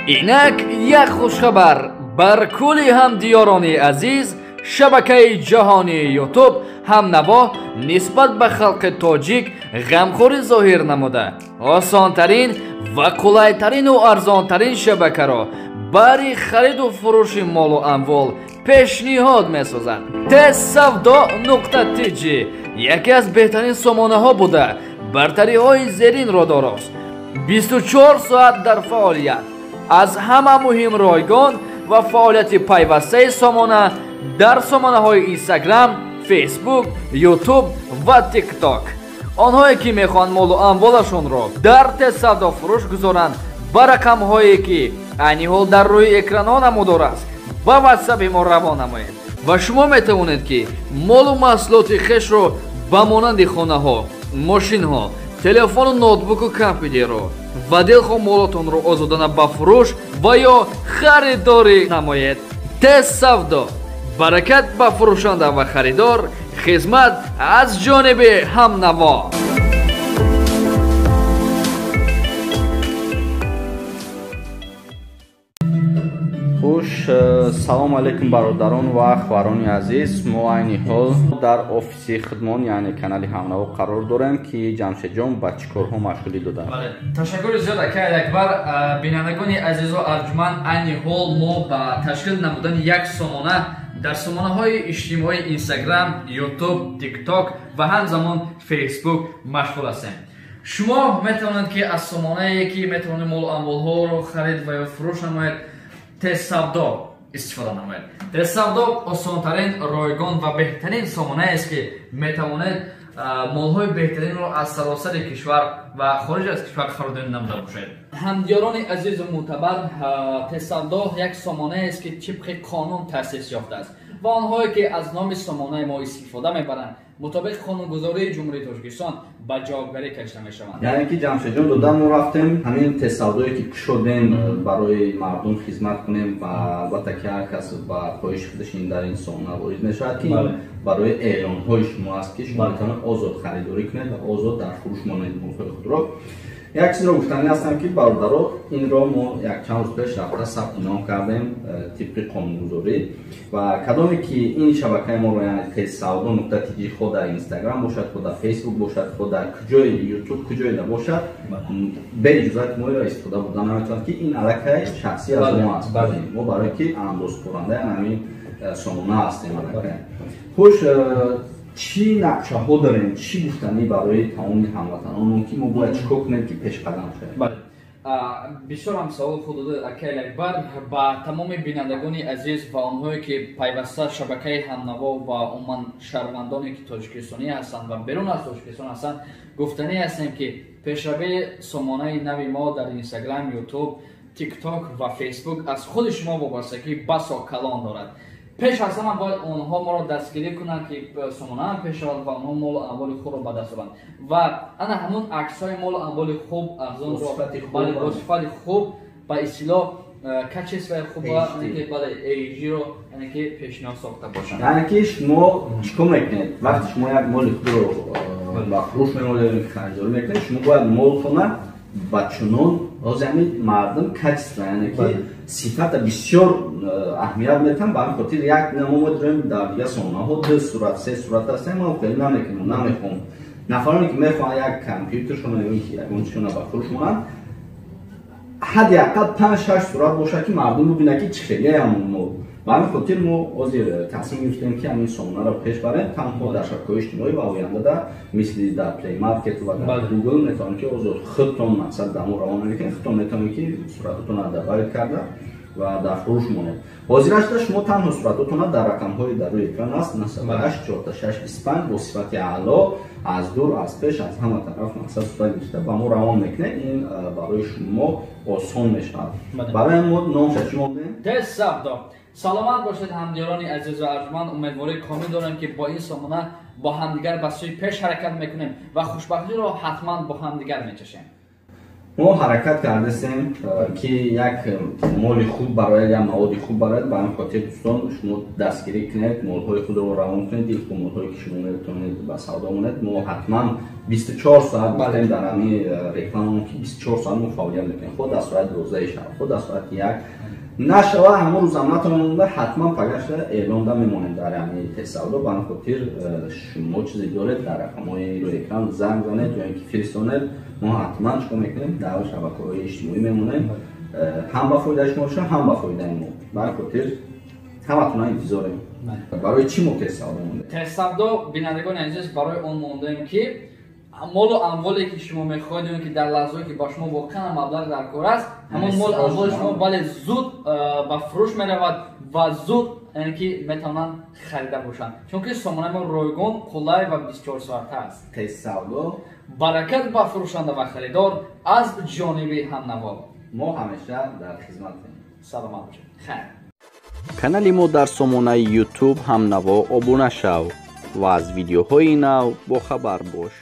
اینک یک خوشخبر بر کل همدیاران عزیز شبکه جهانی یوتیوب همنوا نسبت به خلق تاجیک غمخوری ظاهر نموده آسانترین و قلایترین و ارزانترین شبکه را برای خرید و فروش مال و اموال پیشنهاد می‌سازد. tesavdo.tg یکی از بهترین سامانه ها بوده برتری های زیرین را دارد. 24 ساعت در فعالیت، از همه مهم رایگان و فعالیت پیوسته سامانه در سامانه های اینستاگرام، فیسبوک، یوتیوب و تیک تاک. آنهایی که میخوان مال و اموالشون را در tesavdo فروش گذارند با رقم هایی که عین حال در روی اکران نموده است با واتساپ ما روانه نمایید و شما میتوانید که مال و محصولات خویش را با مانند خانه ها، ماشین ها، تلفن و نوتبوک و کامپیوتر و دلخواه مالاتون را آزادانه با فروش و یا خریداری نمایید. tesavdo، برکت با فروشنده و خریدار، خدمت از جانب همنوا. خوش، سلام علیکم برادران و اخواران عزیز. ما عین حال در آفیس خدمان یعنی کانال همنوا قرار داریم که جمشید جان با چیکارها مشغولی داده. بله، تشکر زیاد اکای اکبر. بینندگان عزیز و ارجمند، عین حال ما با تشکیل نمودن یک سامانه در سامانه های اجتماعی اینستاگرام، یوتیوب، تیک تاک و همزمان فیسبوک مشغول هستیم. شما میتوانید که از سامانه یکی میتوانید مال و اموال ها رو خرید و یا فروش نمایید tesavdo استفاده نمایید. tesavdo آسانترین، رایگان و بهترین سامانه است که میتوانید مال های بهترین رو از سراسر کشور و خارج از کشور خریداری نموده باشید. همدیاران عزیز و معتبر، tesavdo یک سامانه است که طبق قانون تأسیس یافته است و آنهایی که از نام سامانه ما استفاده میبرند مطابق قانونگذاری جمهوری تاجیکستان به جوابگری کشیده میشوند. یعنی که جمشید جان دادن ما رفتیم همین tesavdoیی که شدیم برای مردم خدمت کنیم و البته که هر کس با خواهش خودش این در این سامانه وارد میشود که برای اعلان های شما است که شما میتونید آزاد خریداری کنید و آزاد در فروش مانند مال خود را. یک چیز رو گفتنی هستم که برادرها این را ما یک چند روز پیش رفته ثبت نام کردیم طبق قانونگذاری و کدامی که این شبکه ما رو یعنی tesavdo.tg خود در اینستاگرام باشد، خود در فیسبوک باشد، خود در کجای یوتیوب کجای باشد به اجازت ما را استفاده بودن نمیتوند که این علاقه شخصی از ما است. ما برای که اندوز کننده همین سامانه هستیم. خوش، چی نقشه ها داریم، چی گفتنی برای تمام هموطنان که ما باید چیکار کنیم که پیش قدم شد؟ بله، بسیار هم سوال خود اکای اکبر. با تمام بینندگان عزیز و آنهایی که پیوسته شبکه همنوا و عموما شهروندانی که تاجیکستانی هستند و بیرون از تاجیکستان هستند گفتنی هستیم که پیشروی سامانه نوی ما در اینستاگرام، یوتیوب، تیک تاک و فیسبوک از خود شما وابستگی بسا کلان دارد. پیش از همه باید آنها ما را دستگیری کنند که سامانه هم پیش رود و آنها مال و اموال خود را به دست آورند و انا همون عکس های مال و اموال خوب ارزان را با صفت خوب با اصطلاح کچیس و خوب که بله ایجی رو یعنی که پیشنهاد ساخته باشند. یعنی که شما چیکار میکنید وقتی شما یک مال خود رو با فروش می‌کنید خریداری میکنید، شما باید مال خونه با چنان همین مردم کچیس یعنی که صفت بسیار اهمیت میتن. برای خاطر یک نمونه داریم در دیگه سامانه ها دو صورت سه صورت هستن. ما خیلی نمیخوام نفرانی که میخوان یک کامپیوترشون یا یک اونشون با فروش کنن حداقل 5 6 صورت باشه که مردم ببینن که چه خیلی همون. برای خاطر ما از تصمیم گرفتیم که همین سامانه را پیش بریم تنها در شبکه‌های اجتماعی و آینده در مثل در پلی مارکت و در گوگل میتونید که از خودتون مقصد دمو روان میکنید، خودتون میتونید که صورتتون را دبیر کرده و در فروش مونید. حاضرش شما تنها صورتتون در رقم های در روی اکران است 98 46 25 با صفت اعلا از دور از پیش از همه طرف مقصد صورت گرفته با ما روان میکنه. این برای شما آسان میشه. برای ما نام شما میدیم tesavdo. سلامت باشید همدیاران عزیز و ارجمند. امیدواری کامل دارم که با این سامانه با همدیگر به سوی پیش حرکت میکنیم و خوشبختی رو حتما با همدیگر میچشیم. ما حرکت کردیم که یک مال خوب برای یا مواد خوب برای خاطر دوستان شما دستگیری کنید، مال‌های خود رو روان کنید، یک مال‌هایی که شما میتونید به سودا مونید. ما حتما 24 ساعت بعد در همین رکلام که 24 ساعت ما فعالیت میکنیم. خود در صورت روزه شب، خود در صورت یک نشوا همون روزنامه‌تون حتما پگشت اعلام دادن میمونید در همین تسودا. به خاطر شما چیزی دارید در رقم‌های روی اکران زنگ زنید یا اینکه فرستونید، ما حتما چیکار میکنیم در شبکه‌های اجتماعی میمونیم، هم با فایده شما باشه هم با فایده ما. به خاطر همتون انتظاریم. برای چی ما تسودا مونده؟ تسودا بینندگان عزیز برای اون موندیم که مال و اموالی که شما میخواهید که در لحظه‌ای که با شما واقعا مبلغ در کار است، همون مال اموال شما بله زود به فروش میرود و زود یعنی که میتونن خریده باشن، چون که سامانه ما رایگان، کلای و 24 ساعته است. تسودا برکت به فروشنده و خریدار از جانب همنوا. ما همیشه در خدمتیم. سلامت باشید. خیر. کانالی ما در سامانه یوتیوب همنوا ابونه شو و از ویدیوهای نو با خبر باش.